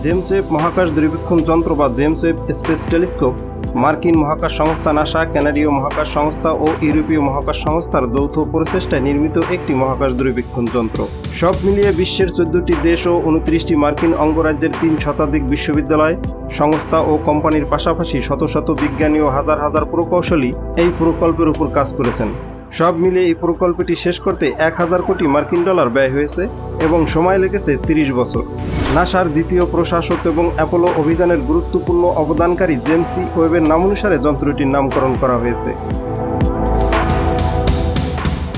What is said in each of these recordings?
James Webb মহাকাশ দূরবীক্ষণ যন্ত্র বা জেমস ওয়েব স্পেস টেলিস্কোপ মার্কিন মহাকাশ সংস্থা নাসা, কানাডীয় মহাকাশ সংস্থা ও ইউরোপীয় মহাকাশ সংস্থার যৌথ প্রচেষ্টায় নির্মিত একটি মহাকাশ দূরবীক্ষণ যন্ত্র। সব মিলিয়ে বিশ্বের 14টি দেশ ও 29টি মার্কিন অঙ্গরাজ্যের 3 শতাধিক বিশ্ববিদ্যালয়, সংস্থা ও কোম্পানির পাশাপাশি শত শত বিজ্ঞানী ও হাজার হাজার প্রকৌশলী এই প্রকল্পের উপর কাজ করেছেন। সব মিলিয়ে এই প্রকল্পটি শেষ করতে 1000 কোটি মার্কিন ডলার ব্যয় হয়েছে এবং সময় লেগেছে 30 বছর। নাসার দ্বিতীয় প্রশাসক এবং অ্যাপোলো অভিযানের গুরুত্বপূর্ণ অবদানকারী জেমস ওয়েবের নাম অনুসারে যন্ত্রটির নামকরণ করা হয়েছে।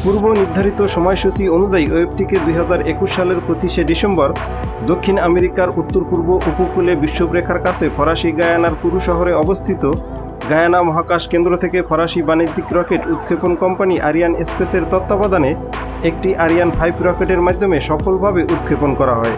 পূর্ব নির্ধারিত সময়সূচি অনুযায়ী ওয়েবটিকে 2021 সালের 25শে ডিসেম্বর দক্ষিণ আমেরিকার উত্তর পূর্ব উপকূলে বিষুবরেখার কাছে ফরাসি গায়ানার পুরু শহরে অবস্থিত গায়ানা মহাকাশ কেন্দ্র থেকে ফরাসি বাণিজ্যিক রকেট উৎক্ষেপণ কোম্পানি আরিয়ান স্পেসের তত্ত্বাবধানে একটি আরিয়ান 5 রকেটের মাধ্যমে সফলভাবে উৎক্ষেপণ করা হয়।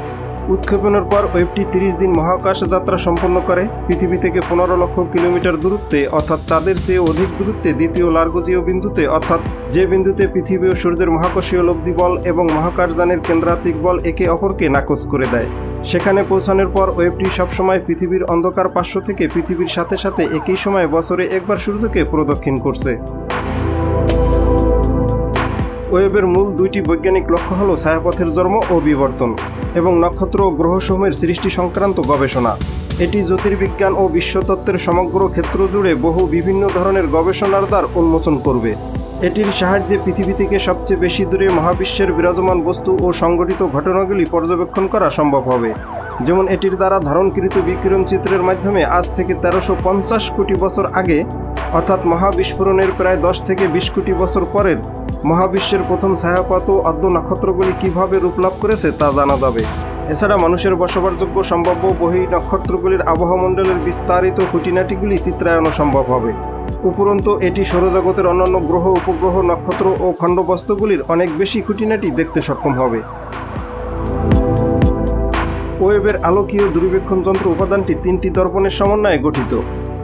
উৎক্ষেপণের পর ওয়েবটি 30 দিন মহাকাশ যাত্রা সম্পন্ন করে পৃথিবী থেকে 15 লক্ষ কিলোমিটার দূরত্বে অর্থাৎ চাঁদের চেয়ে অধিক দূরত্বে দ্বিতীয় লার্গোজীয় বিন্দুতে, অর্থাৎ যে বিন্দুতে পৃথিবী ও সূর্যের মহাকর্ষীয় লব্ধি বল এবং মহাকাশযানের কেন্দ্রাতিক বল একে অপরকে নাকচ করে দেয়। সেখানে পৌঁছানোর পর ওয়েবটি সবসময় পৃথিবীর অন্ধকার পার্শ্ব থেকে পৃথিবীর সাথে সাথে একই সময়ে বছরে একবার সূর্যকে প্রদক্ষিণ করছে। ওয়েবের মূল 2টি বৈজ্ঞানিক লক্ষ্য হল ছায়াপথের জন্ম ও বিবর্তন এবং নক্ষত্র ও গ্রহসমূহের সৃষ্টি সংক্রান্ত গবেষণা। এটি জ্যোতির্বিজ্ঞান ও বিশ্বতত্ত্বের সমগ্র ক্ষেত্র জুড়ে বহু বিভিন্ন ধরনের গবেষণার দ্বার উন্মোচন করবে। এটির সাহায্যে পৃথিবী থেকে সবচেয়ে বেশি দূরে মহাবিশ্বের বিরাজমান বস্তু ও সংঘটিত ঘটনাগুলি পর্যবেক্ষণ করা সম্ভব হবে। যেমন এটির দ্বারা ধারণকৃত বিকিরণ চিত্রের মাধ্যমে আজ থেকে 1350 কোটি বছর আগে অর্থাৎ মহাবিস্ফোরণের প্রায় 10 থেকে 20 কোটি বছর পরের মহাবিশ্বের প্রথম ছায়াপথ ও অর্ধ নক্ষত্রগুলি কীভাবে রূপ লাভ করেছে তা জানা যাবে। এছাড়া মানুষের বসবাসযোগ্য সম্ভাব্য বহি নক্ষত্রগুলির আবহাওয়ামণ্ডলের বিস্তারিত খুঁটিনাটিগুলি চিত্রায়নও সম্ভব হবে। উপরন্তু এটি সৌরজগতের অন্যান্য গ্রহ, উপগ্রহ, নক্ষত্র ও খণ্ডবস্তুগুলির অনেক বেশি খুঁটিনাটি দেখতে সক্ষম হবে। ওয়েবের আলোকীয় দূরবীক্ষণ যন্ত্র উপাদানটি 3টি দর্পণের সমন্বয়ে গঠিত।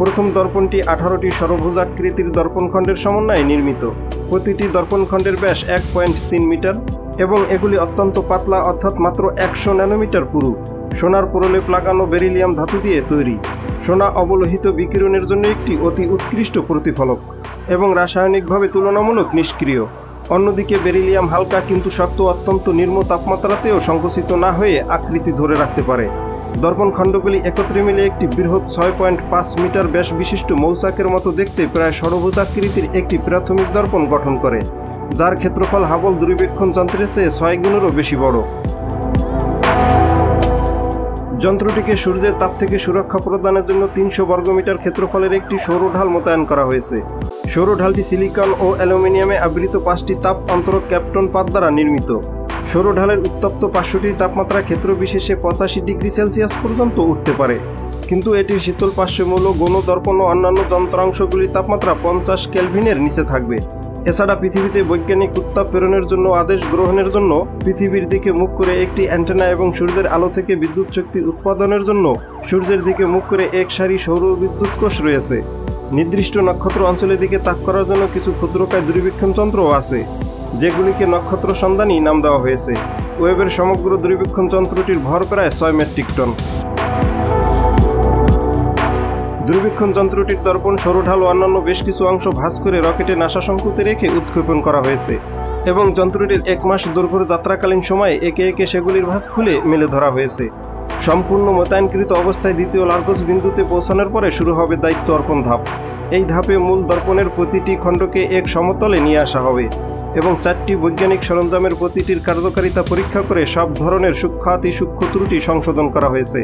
প্রথম দর্পণটি 18টি ষড়ভুজাকৃতির দর্পণখণ্ডের সমন্বয়ে নির্মিত। প্রতিটি দর্পণখণ্ডের ব্যাস 1.3 মিটার এবং এগুলি অত্যন্ত পাতলা অর্থাৎ মাত্র 100 ন্যানোমিটার পুরু সোনার প্রলেপ লাগানো বেরিলিয়াম ধাতু দিয়ে তৈরি। সোনা অবলোহিত বিকিরণের জন্য একটি অতি উৎকৃষ্ট প্রতিফলক এবং রাসায়নিকভাবে তুলনামূলক নিষ্ক্রিয়। অন্যদিকে বেরিলিয়াম হালকা কিন্তু শক্ত, অত্যন্ত নিম্ন তাপমাত্রাতেও সংকুচিত না হয়ে আকৃতি ধরে রাখতে পারে। দর্পণ খণ্ডগুলি একত্রে মিলে একটি বৃহৎ 6.5 মিটার ব্যাস বিশিষ্ট মৌচাকের মতো দেখতে প্রায় ষড়ভুজাকৃতির একটি প্রাথমিক দর্পণ গঠন করে, যার ক্ষেত্রফল হাবল দূরবীক্ষণ যন্ত্রের চেয়ে 6 গুণেরও বেশি বড়। যন্ত্রটিকে সূর্যের তাপ থেকে সুরক্ষা প্রদানের জন্য 300 বর্গমিটার ক্ষেত্রফলের একটি সৌরঢাল মোতায়েন করা হয়েছে। সৌরঢালটি সিলিকন ও অ্যালুমিনিয়ামে আবৃত 5টি তাপ অন্তরক ক্যাপটন পাত দ্বারা নির্মিত। সৌরঢালের উত্তপ্ত পার্শ্বটির তাপমাত্রা ক্ষেত্র বিশেষে 85 ডিগ্রি সেলসিয়াস পর্যন্ত উঠতে পারে, কিন্তু এটির শীতল পার্শ্বমূল গৌণ দর্পণ ও অন্যান্য যন্ত্রাংশগুলির তাপমাত্রা 50 কেলভিনের নিচে থাকবে। এছাড়া পৃথিবীতে বৈজ্ঞানিক উত্তাপ প্রেরণের জন্য আদেশ গ্রহণের জন্য পৃথিবীর দিকে মুখ করে একটি অ্যান্টেনা এবং সূর্যের আলো থেকে বিদ্যুৎ শক্তি উৎপাদনের জন্য সূর্যের দিকে মুখ করে এক সারি সৌর বিদ্যুৎ কোষ রয়েছে। নির্দিষ্ট নক্ষত্র অঞ্চলের দিকে তাক করার জন্য কিছু ক্ষুদ্রকায় দূরবীক্ষণ যন্ত্রও আছে, যেগুলিকে নক্ষত্র সন্ধানী নাম দেওয়া হয়েছে। ওয়েবের সমগ্র দূরবীক্ষণ যন্ত্রটির ভর প্রায় 6 মেট্রিক টন। দূরবীক্ষণ যন্ত্রটির দর্পণ, সৌরঢাল ও অন্যান্য বেশ কিছু অংশ ভাঁজ করে রকেটে নাসা শঙ্কুতে রেখে উৎক্ষেপণ করা হয়েছে এবং যন্ত্রটির 1 মাস দৈর্ঘ্যের যাত্রাকালীন সময়ে একে একে সেগুলির ভাঁজ খুলে মেলে ধরা হয়েছে। সম্পূর্ণ মোতায়েনকৃত অবস্থায় দ্বিতীয় লার্গোস বিন্দুতে পৌঁছানোর পরে শুরু হবে দায়িত্ব অর্পণ ধাপ। এই ধাপে মূল দর্পণের প্রতিটি খণ্ডকে এক সমতলে নিয়ে আসা হবে এবং 4টি বৈজ্ঞানিক সরঞ্জামের প্রতিটির কার্যকারিতা পরীক্ষা করে সব ধরনের সূক্ষ্মাতি সূক্ষ্ম ত্রুটি সংশোধন করা হয়েছে,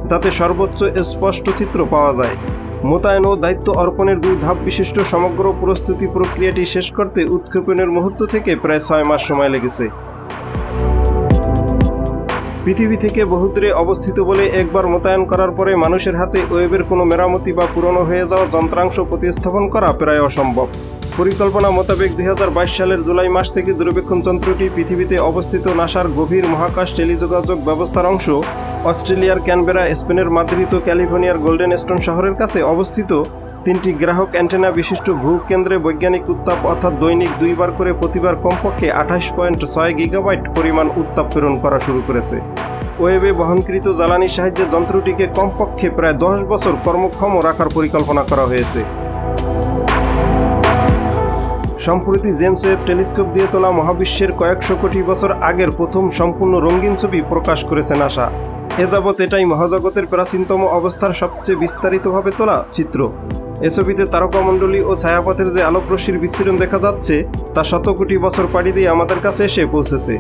যাতে সর্বোচ্চ স্পষ্ট চিত্র পাওয়া যায়। মোতায়েন ও দায়িত্ব অর্পণের 2 ধাপ বিশিষ্ট সমগ্র প্রস্তুতি প্রক্রিয়াটি শেষ করতে উৎক্ষেপণের মুহূর্ত থেকে প্রায় 6 মাস সময় লেগেছে। পৃথিবী থেকে বহুদূরে অবস্থিত বলে একবার মোতায়েন করার পরে মানুষের হাতে ওয়েবের কোনো মেরামতি বা পুরনো হয়ে যাওয়া যন্ত্রাংশ প্রতিস্থাপন করা প্রায় অসম্ভব। পরিকল্পনা মোতাবেক 2022 সালের জুলাই মাস থেকে দূরবীক্ষণ যন্ত্রটি পৃথিবীতে অবস্থিত নাসার গভীর মহাকাশ টেলিযোগাযোগ ব্যবস্থার অংশ অস্ট্রেলিয়ার ক্যানবেরা, স্পেনের মাদ্রিদ ও ক্যালিফোর্নিয়ার গোল্ডেন স্টোন শহরের কাছে অবস্থিত 3টি গ্রাহক অ্যান্টেনা বিশিষ্ট ভূকেন্দ্রে বৈজ্ঞানিক উত্তাপ অর্থাৎ দৈনিক 2 বার করে প্রতিবার কমপক্ষে 28.6 গিগাবাইট পরিমাণ উত্তাপ প্রেরণ করা শুরু করেছে। ওয়েবে বহনকৃত জ্বালানির সাহায্যে যন্ত্রটিকে কমপক্ষে প্রায় 10 বছর কর্মক্ষম রাখার পরিকল্পনা করা হয়েছে। সম্প্রতি জেমস ওয়েব টেলিস্কোপ দিয়ে তোলা মহাবিশ্বের কয়েকশো কোটি বছর আগের প্রথম সম্পূর্ণ রঙিন ছবি প্রকাশ করেছে নাসা। এ যাবৎ এটাই মহাজগতের প্রাচীনতম অবস্থার সবচেয়ে বিস্তারিতভাবে তোলা চিত্র। এ ছবিতে তারকামণ্ডলী ও ছায়াপথের যে আলোকরশ্মির বিচ্ছুরণ দেখা যাচ্ছে তা শত কোটি বছর পাড়ি দিয়ে আমাদের কাছে এসে পৌঁছেছে।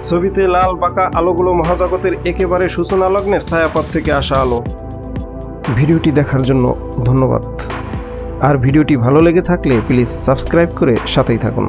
ছবিতে লাল বাঁকা আলোগুলো মহাজগতের একেবারে সূচনা লগ্নের ছায়াপথ থেকে আসা আলো। ভিডিওটি দেখার জন্য ধন্যবাদ। আর ভিডিওটি ভালো লেগে থাকলে প্লিজ সাবস্ক্রাইব করে সাথেই থাকুন।